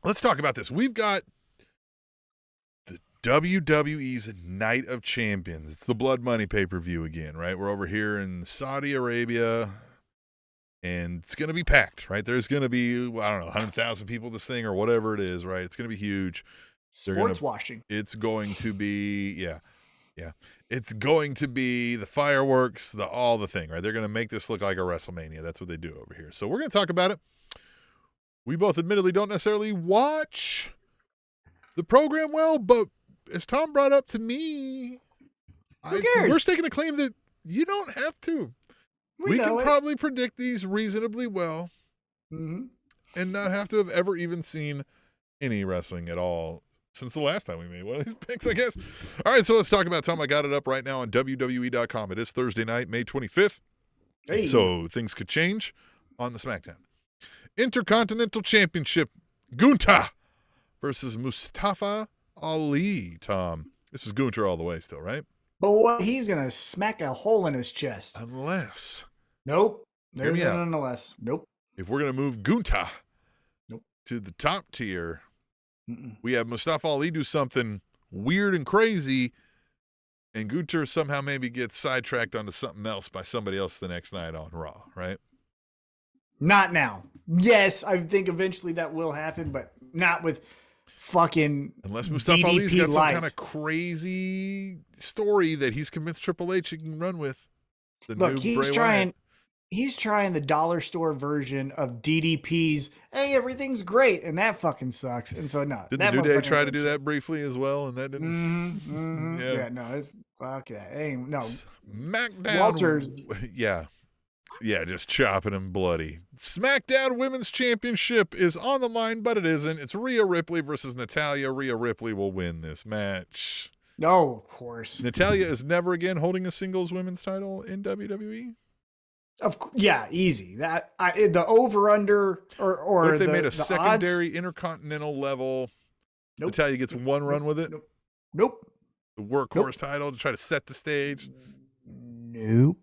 let's talk about this. We've got the WWE's Night of Champions. It's the Blood Money pay-per-view again, right? We're over here in Saudi Arabia, and it's going to be packed, right? There's going to be, I don't know, 100,000 people this thing or whatever it is, right? It's going to be huge. Sports washing. It's going to be, yeah. It's going to be the fireworks, all the thing, right? They're going to make this look like a WrestleMania. That's what they do over here. So we're going to talk about it. We both admittedly don't necessarily watch the program well, but as Tom brought up to me, we're staking a claim that you don't have to. We can probably predict these reasonably well and not have to have ever even seen any wrestling at all since the last time we made one of these picks, I guess. All right, so let's talk about Tom. I got it up right now on WWE.com. It is Thursday night, May 25th. Hey. So things could change on the SmackDown. Intercontinental Championship, Gunther versus Mustafa Ali, Tom. This is Gunther all the way still, right? Boy, he's going to smack a hole in his chest. Unless. Nope. There's no unless. Nope. If we're going to move Gunther to the top tier, we have Mustafa Ali do something weird and crazy, and Gunther somehow maybe gets sidetracked onto something else by somebody else the next night on Raw, right? Not now. Yes, I think eventually that will happen, but not with fucking unless Mustafa DDP Ali's got some Light. kind of crazy story that he's convinced Triple H he can run with. Look, he's trying the dollar store version of DDP's, hey, everything's great, and that fucking sucks. And so, no. Didn't the New Day try to do that briefly as well, and that didn't? Yeah, no. Fuck that. Ain't, no. SmackDown. Walter's. Yeah, just chopping him bloody. SmackDown Women's Championship is on the line, but it isn't. It's Rhea Ripley versus Natalya. Rhea Ripley will win this match. No, of course. Natalya is never again holding a singles women's title in WWE. Yeah, easy. That the over under or what if they made a the secondary odds? Intercontinental level? Nope. Natalya gets one run with it. Nope. The workhorse title to try to set the stage. Nope.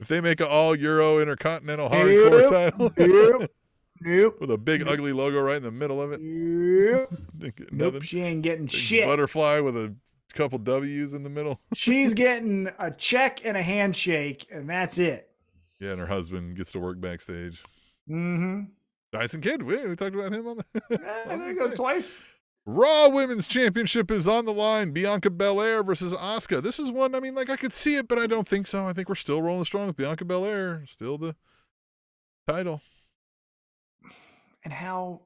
If they make an all Euro Intercontinental hardcore title, nope, with a big ugly logo right in the middle of it. Nope, she ain't getting shit. Butterfly with a couple W's in the middle. She's getting a check and a handshake, and that's it. Yeah, and her husband gets to work backstage. Mm-hmm. Dyson Kidd, we talked about him on the. There you go, twice. Raw Women's Championship is on the line. Bianca Belair versus Asuka. This is one, I mean, like, I could see it, but I don't think so. I think we're still rolling strong with Bianca Belair. Still the title. And how...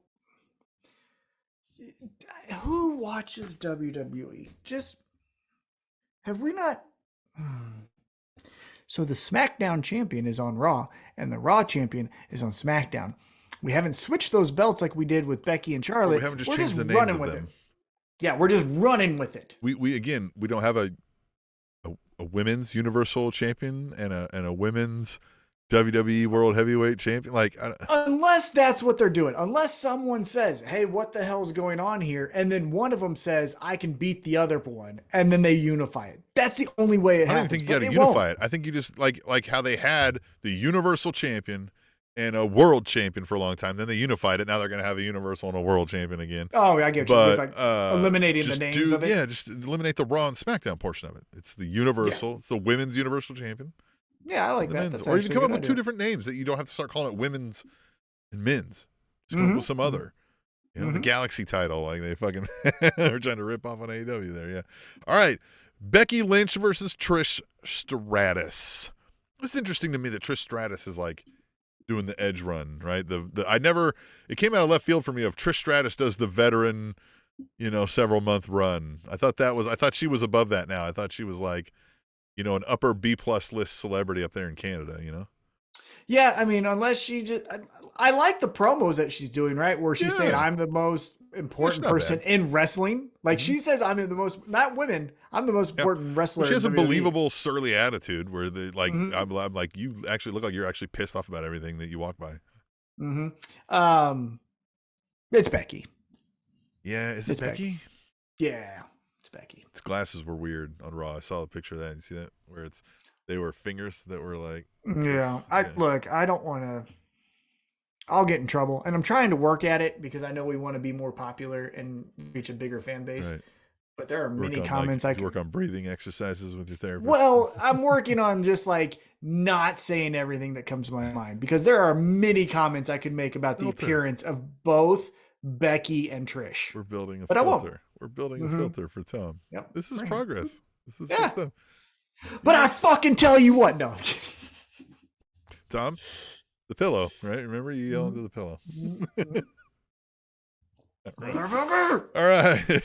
Who watches WWE? Just... Have we not... So the SmackDown champion is on Raw, and the Raw champion is on SmackDown. We haven't switched those belts like we did with Becky and Charlotte. We haven't just changed the names of them. Yeah, we're just running with it. We don't have a women's Universal Champion and a women's WWE World Heavyweight Champion. Like, unless that's what they're doing. Unless someone says, "Hey, what the hell's going on here?" and then one of them says, "I can beat the other one," and then they unify it. That's the only way it happens. I don't think you got to unify it. I think you just like how they had the Universal Champion and a world champion for a long time. Then they unified it. Now they're going to have a universal and a world champion again. Oh, I get you. But, like, eliminating the names of it. Yeah, just eliminate the Raw and SmackDown portion of it. It's the universal. Yeah. It's the women's universal champion. Yeah, I like that. That's or you can come up with two different names that you don't have to start calling it women's and men's. Just come up with some other. You know, the Galaxy title. Like they fucking they're trying to rip off on AEW there. Yeah. All right. Becky Lynch versus Trish Stratus. It's interesting to me that Trish Stratus is like doing the edge run, right? It came out of left field for me of Trish Stratus does the veteran, several month run. I thought she was above that now. I thought she was like, an upper B+ list celebrity up there in Canada, Yeah, I mean, unless she just, I like the promos that she's doing, right? Where she's saying, I'm the most important person in wrestling. Like she says, I'm the most, not women, I'm the most important wrestler. Well, she has a believable surly attitude where I'm like, you actually look like you're actually pissed off about everything that you walk by. It's Becky. Yeah, is it Becky? Yeah, it's Becky. His glasses were weird on Raw. I saw a picture of that. You see that? Where they were fingers that were like. Yeah. Look, I don't want to. I'll get in trouble. And I'm trying to work at it because I know we want to be more popular and reach a bigger fan base. Right. But there are many comments I can work on breathing exercises with your therapist. Well, I'm working on just like not saying everything that comes to my mind because there are many comments I could make about the appearance of both Becky and Trish. We're building a filter. We're building a filter for Tom. Yep. This is progress. This is good stuff. But I fucking tell you what, no. Tom, the pillow, right? Remember you yell into the pillow. All right.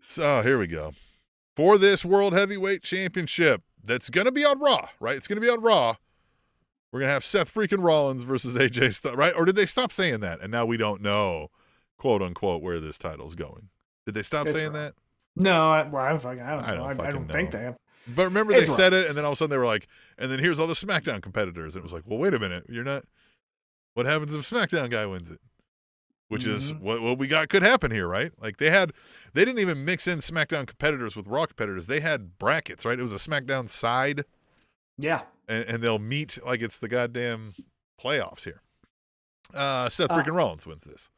So here we go. For this World Heavyweight Championship, that's going to be on Raw, right? It's going to be on Raw. We're going to have Seth freaking Rollins versus AJ Styles, right? Or did they stop saying that? And now we don't know, quote unquote, where this title's going. Did they stop saying that? No, I don't know. I don't think they have. But remember, they said it, and then all of a sudden they were like, and then here's all the SmackDown competitors. And it was like, well, wait a minute. You're not. What happens if SmackDown guy wins it? Which is what we got could happen here, right? Like they didn't even mix in SmackDown competitors with Raw competitors. They had brackets, right? It was a SmackDown side. Yeah. And they'll meet like it's the goddamn playoffs here. Seth freaking Rollins wins this.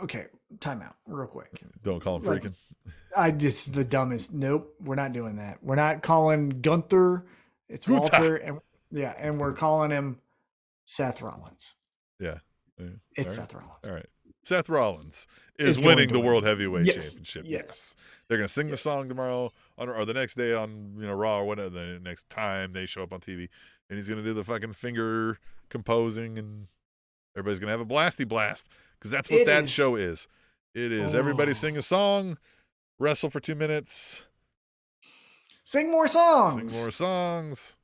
Okay, time out real quick. Don't call him freaking. Just the dumbest. Nope, we're not doing that. We're not calling Gunther. It's Walter, and we're calling him Seth Rollins. Yeah. It's Seth Rollins. All right. Seth Rollins is winning the World Heavyweight Championship. Yes. They're going to sing the song tomorrow or the next day on Raw or whatever, the next time they show up on TV. And he's going to do the fucking finger composing and everybody's going to have a blasty blast because that's what that show is. It is everybody sing a song, wrestle for 2 minutes. Sing more songs.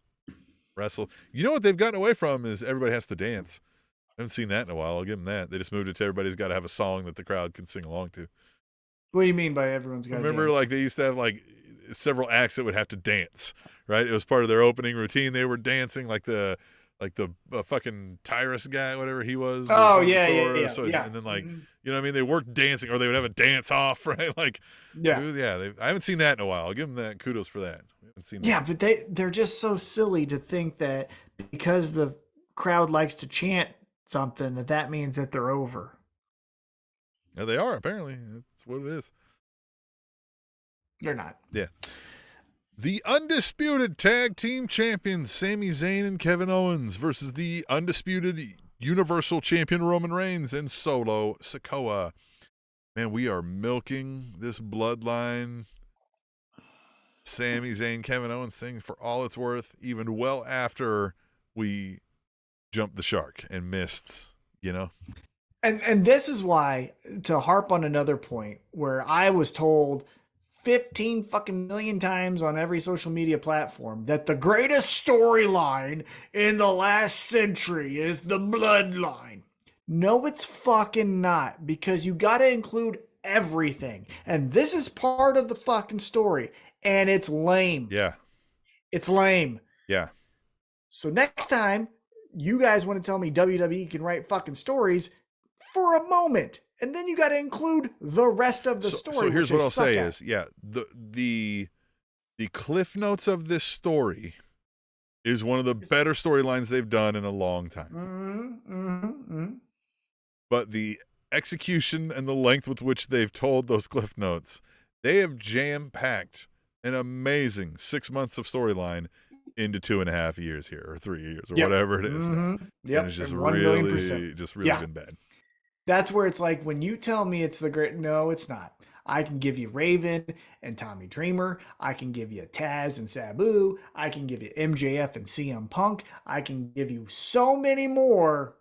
Wrestle. You know what they've gotten away from is everybody has to dance. I haven't seen that in a while. I'll give them that. They just moved it to everybody's got to have a song that the crowd can sing along to. What do you mean by everyone's got to dance? Remember, like, they used to have, like, several acts that would have to dance, right? It was part of their opening routine. They were dancing, like the fucking Tyrus guy, whatever he was. Oh, yeah. And then, like, you know what I mean? They worked dancing, or they would have a dance off, right? Like, I haven't seen that in a while. I'll give them that. Kudos for that. We haven't seen that. Yeah, but they're just so silly to think that because the crowd likes to chant something that means that they're over. Yeah, they are, apparently. That's what it is. They're not. Yeah. The undisputed tag team champions, Sami Zayn and Kevin Owens, versus the undisputed Universal Champion Roman Reigns and Solo Sikoa. Man, we are milking this bloodline. Sami Zayn, Kevin Owens thing for all it's worth, even well after we jumped the shark and missed, And this is why, to harp on another point, where I was told 15 fucking million times on every social media platform that the greatest storyline in the last century is the bloodline. No, it's fucking not, because you got to include everything. And this is part of the fucking story. And it's lame. Yeah. It's lame. Yeah. So next time you guys want to tell me WWE can write fucking stories, for a moment, and then you got to include the rest of the story. So here's what I'll say is, the cliff notes of this story is one of the better storylines they've done in a long time. But the execution and the length with which they've told those cliff notes, they have jam-packed an amazing 6 months of storyline into 2.5 years here, or 3 years, or whatever it is. Yeah, and it's just really been bad. That's where it's like, when you tell me it's the great, no, it's not. I can give you Raven and Tommy Dreamer. I can give you Taz and Sabu. I can give you MJF and CM Punk. I can give you so many more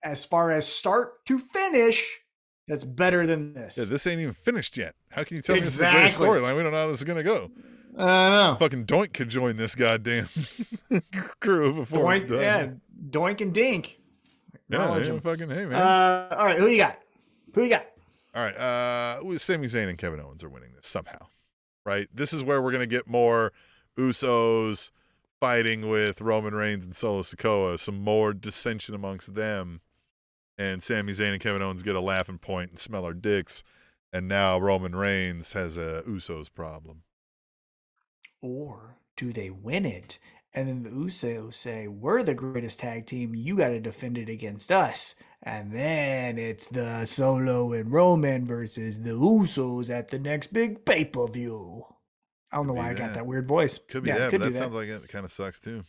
as far as start to finish. That's better than this. Yeah, this ain't even finished yet. How can you tell me it's the great storyline? We don't know how this is going to go. I don't know. Fucking Doink could join this goddamn crew before it's done. Yeah, Doink and Dink. Yeah, fucking hey, man. All right, who you got? All right, Sami Zayn and Kevin Owens are winning this somehow, right? This is where we're going to get more Usos fighting with Roman Reigns and Solo Sikoa, some more dissension amongst them, and Sami Zayn and Kevin Owens get a laughing point and smell our dicks, and now Roman Reigns has a Usos problem. Or do they win it And then the Usos say, we're the greatest tag team. You got to defend it against us. And then it's the Solo and Roman versus the Usos at the next big pay-per-view. I don't know why I got that weird voice. Could be that, but that sounds like it kind of sucks too.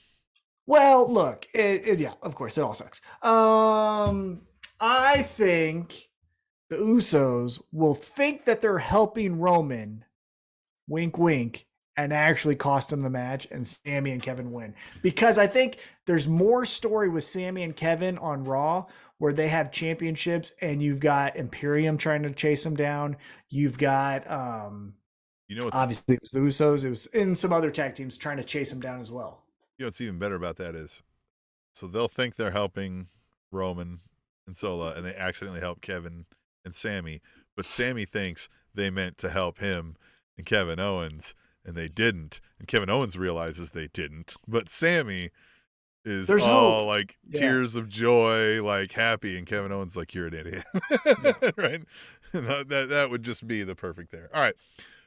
Well, look, yeah, of course, it all sucks. I think the Usos will think that they're helping Roman, wink, wink, and actually cost him the match, and Sami and Kevin win. Because I think there's more story with Sami and Kevin on Raw where they have championships, and you've got Imperium trying to chase them down. You've got, obviously it was the Usos. It was in some other tag teams trying to chase them down as well. You know what's even better about that is, so they'll think they're helping Roman and Sola, and they accidentally help Kevin and Sami, but Sami thinks they meant to help him and Kevin Owens, and they didn't. And Kevin Owens realizes they didn't, but Sami is There's all hope. like tears of joy, like happy, and Kevin Owens like, you're an idiot. Right? That would just be the perfect there. All right.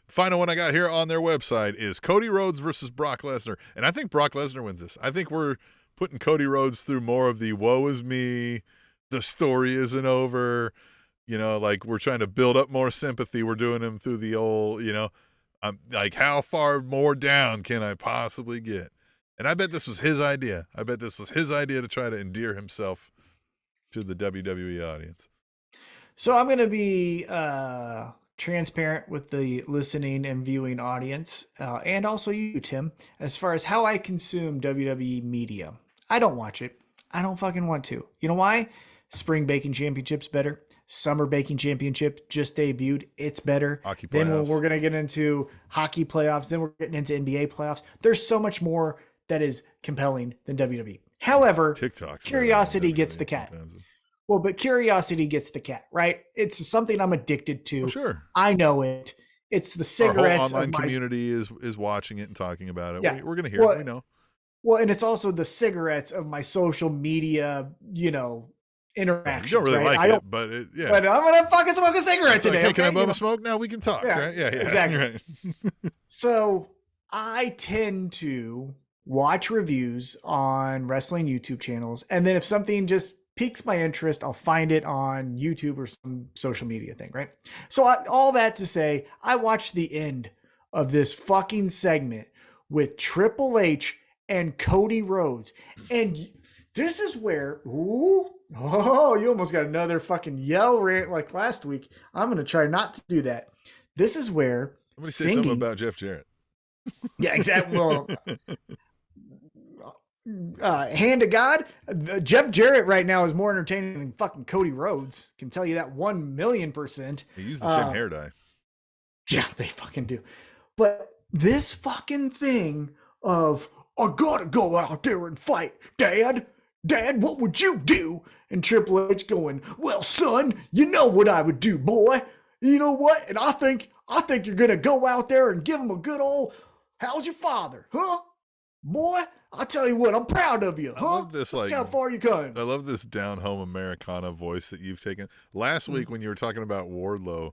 Final one I got here on their website is Cody Rhodes versus Brock Lesnar. And I think Brock Lesnar wins this. I think we're putting Cody Rhodes through more of the woe is me, the story isn't over, like we're trying to build up more sympathy. We're doing him through the old, I'm like, how far more down can I possibly get? And I bet this was his idea. To try to endear himself to the WWE audience. So I'm going to be transparent with the listening and viewing audience, and also you, Tim, as far as how I consume WWE media. I don't watch it. I don't fucking want to. You know why? Spring Baking Championship's better. Summer Baking Championship just debuted. It's better. Hockey playoffs. Then we're going to get into hockey playoffs. Then we're getting into NBA playoffs. There's so much more that is compelling than WWE. However, TikTok's curiosity gets the cat. Sometimes. Well, but curiosity gets the cat, right? It's something I'm addicted to. Oh, sure. I know it. It's the cigarettes. Our whole online community is watching it and talking about it. Yeah. We're going to hear it. We know. Well, and it's also the cigarettes of my social media, interactions. You don't really like it, but But I'm going to fucking smoke a cigarette today. Hey, can I bum a smoke? Now we can talk, right? Yeah, exactly. Right. So I tend to watch reviews on wrestling YouTube channels. And then if something just piques my interest, I'll find it on YouTube or some social media thing, right? So all that to say, I watched the end of this fucking segment with Triple H and Cody Rhodes. And this is where, you almost got another fucking yell rant like last week. I'm going to try not to do that. This is where I'm going to say something about Jeff Jarrett. Yeah, exactly. Well, hand to God, Jeff Jarrett right now is more entertaining than fucking Cody Rhodes. Can tell you that 1,000,000%. They use the same hair dye. Yeah, they fucking do. But this fucking thing of, I gotta go out there and fight, Dad, what would you do? And Triple H going, well, son, you know what I would do, boy. You know what? And I think you're gonna go out there and give him a good old, how's your father, huh? Boy, I'll tell you what, I'm proud of you, huh? I love this, look how far you come. I love this down-home Americana voice that you've taken. Last week when you were talking about Wardlow,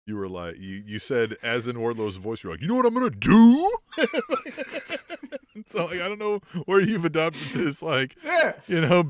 you were like, you said, as in Wardlow's voice, you're like, you know what I'm going to do? So, like, I don't know where you've adopted this, like,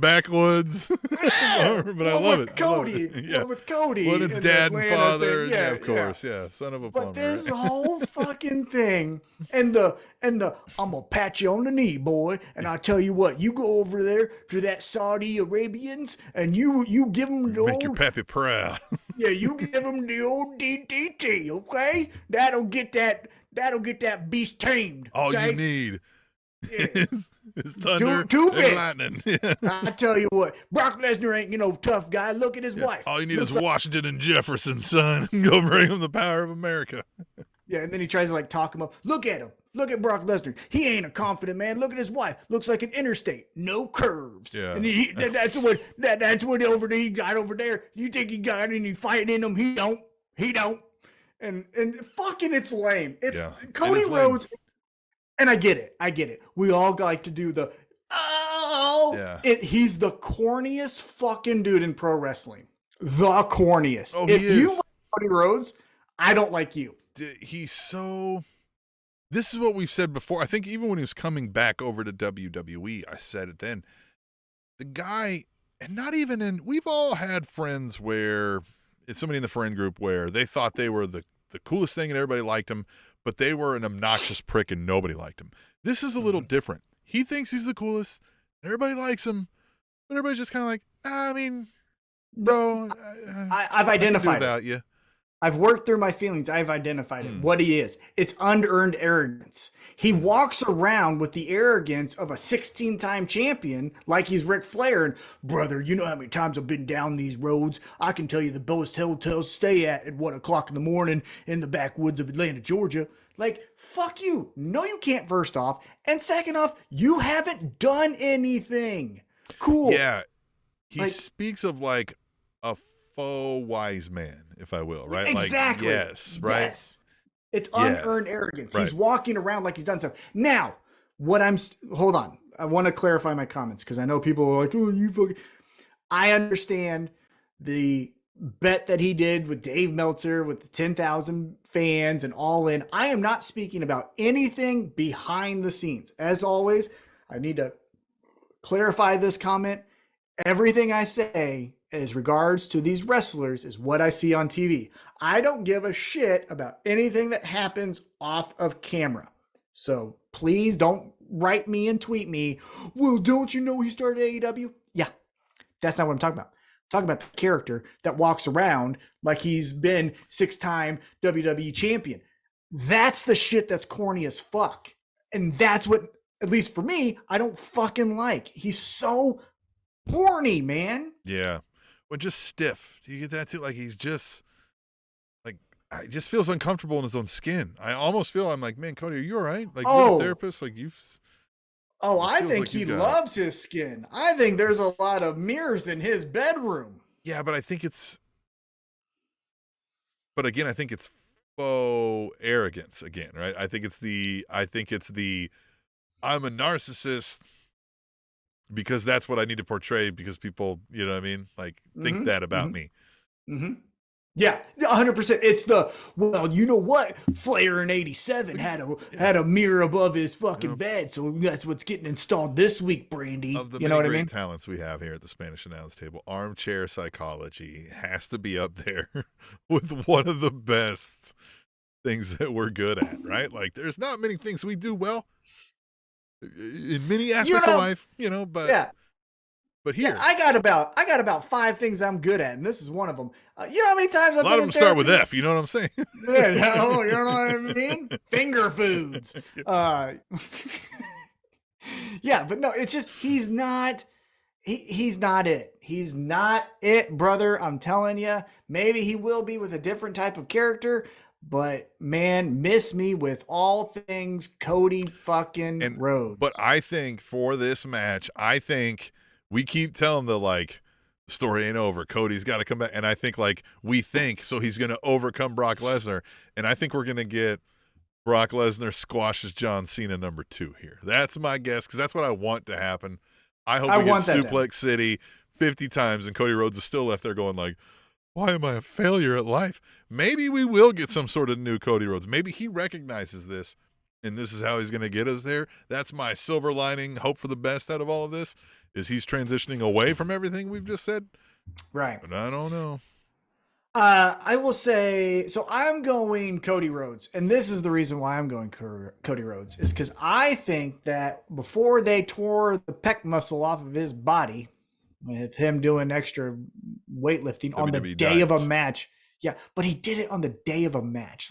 backwoods. But I love it. Cody. Yeah. With Cody. When it's dad and father. Yeah, of course. Yeah. Son of a plumber. But this whole fucking thing, and the I'm going to pat you on the knee, boy. And I tell you what, you go over there to that Saudi Arabians and you give them the Make your pappy proud. Yeah, you give them the old DDT, okay? That'll get that beast tamed. Okay? All you need is thunder two and lightning. Yeah. I tell you what, Brock Lesnar ain't tough guy. Look at his wife. All you need is Washington and Jefferson's son. Go bring him the power of America. Yeah, and then he tries to talk him up. Look at him. Look at Brock Lesnar. He ain't a confident man. Look at his wife. Looks like an interstate. No curves. Yeah. And that's what over there he got over there. You think he got any fight in him? He don't. And fucking it's lame. It's Cody Rhodes. And I get it. We all like to do the he's the corniest fucking dude in pro wrestling. The corniest. Oh, if you like Cody Rhodes, I don't like you. He's so this is what we've said before. I think even when he was coming back over to WWE, I said it then. The guy, and not even in, we've all had friends where it's somebody in the friend group where they thought they were the coolest thing and everybody liked him, but they were an obnoxious prick and nobody liked him. This is a little different. He thinks he's the coolest. Everybody likes him, but everybody's just kind of like, I mean, bro, I've identified without you. I've worked through my feelings. I've identified it. What he is. It's unearned arrogance. He walks around with the arrogance of a 16-time champion like he's Ric Flair. And, brother, you know how many times I've been down these roads? I can tell you the best hotels to stay at 1 o'clock in the morning in the backwoods of Atlanta, Georgia. Like, fuck you. No, you can't, first off. And second off, you haven't done anything. Cool. Yeah. He speaks of like a faux wise man, if I will, right? Exactly. Like, yes, right? Yes. It's unearned arrogance. Right. He's walking around like he's done stuff. Now, hold on. I want to clarify my comments because I know people are like, oh, you fucking. I understand the bet that he did with Dave Meltzer with the 10,000 fans and All In. I am not speaking about anything behind the scenes. As always, I need to clarify this comment. Everything I say as regards to these wrestlers is what I see on TV. I don't give a shit about anything that happens off of camera. So please don't write me and tweet me, well, don't you know he started AEW? Yeah, that's not what I'm talking about. I'm talking about the character that walks around like he's been 6-time WWE champion. That's the shit that's corny as fuck. And that's what, at least for me, I don't fucking like. He's so horny, man. Yeah. Well, just stiff. Do you get that too? Like he's just like, he just feels uncomfortable in his own skin. I almost feel, I'm like, man, Cody, are you all right? Like you're a therapist? Like I think like he loves his skin. I think there's a lot of mirrors in his bedroom. Yeah, but I think it's faux arrogance again, right? I think it's the I'm a narcissist because that's what I need to portray because people, you know what I mean? Like think that about me. Mm-hmm. Yeah, 100%. It's well, you know what? Flair in 87 had a mirror above his fucking bed, so that's what's getting installed this week, Brandy. Of the you know many what I mean? talents we have here at the Spanish Announce Table, armchair psychology has to be up there with one of the best things that we're good at, right? Like there's not many things we do well in many aspects of life, but yeah. But here, yeah, I got about 5 things I'm good at, and this is one of them. You know how many times I've a lot of them start with F. You know what I'm saying? Yeah, you know what I mean? Finger foods. Yeah, but no, it's just he's not it. He's not it, brother. I'm telling you. Maybe he will be with a different type of character, but man, miss me with all things Cody fucking Rhodes. But I think for this match, we keep telling the story ain't over. Cody's got to come back. And I think so he's going to overcome Brock Lesnar. And I think we're going to get Brock Lesnar squashes John Cena number 2 here. That's my guess because that's what I want to happen. I hope we get Suplex City 50 times and Cody Rhodes is still left there going like, why am I a failure at life? Maybe we will get some sort of new Cody Rhodes. Maybe he recognizes this and this is how he's going to get us there. That's my silver lining, hope for the best out of all of this. Is he's transitioning away from everything we've just said? Right. But I don't know. I will say, so I'm going Cody Rhodes. And this is the reason why I'm going Cody Rhodes is because I think that before they tore the pec muscle off of his body with him doing extra weightlifting on the day of a match. Yeah, but he did it on the day of a match.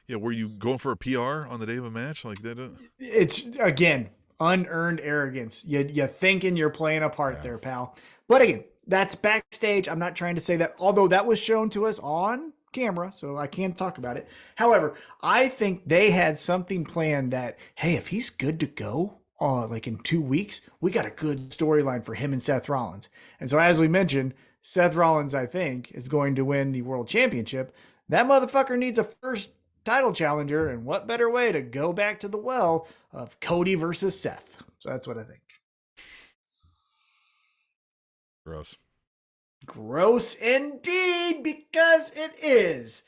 Yeah, were you going for a PR on the day of a match like that? It's, again, unearned arrogance. You thinking you're playing a part there, pal. But again, that's backstage. I'm not trying to say that, although that was shown to us on camera, so I can't talk about it. However, I think they had something planned that, hey, if he's good to go, in 2 weeks, we got a good storyline for him and Seth Rollins. And so as we mentioned, Seth Rollins, I think, is going to win the World Championship. That motherfucker needs a first title challenger, and what better way to go back to the well of Cody versus Seth? So that's what I think. Gross. Gross indeed, because it is.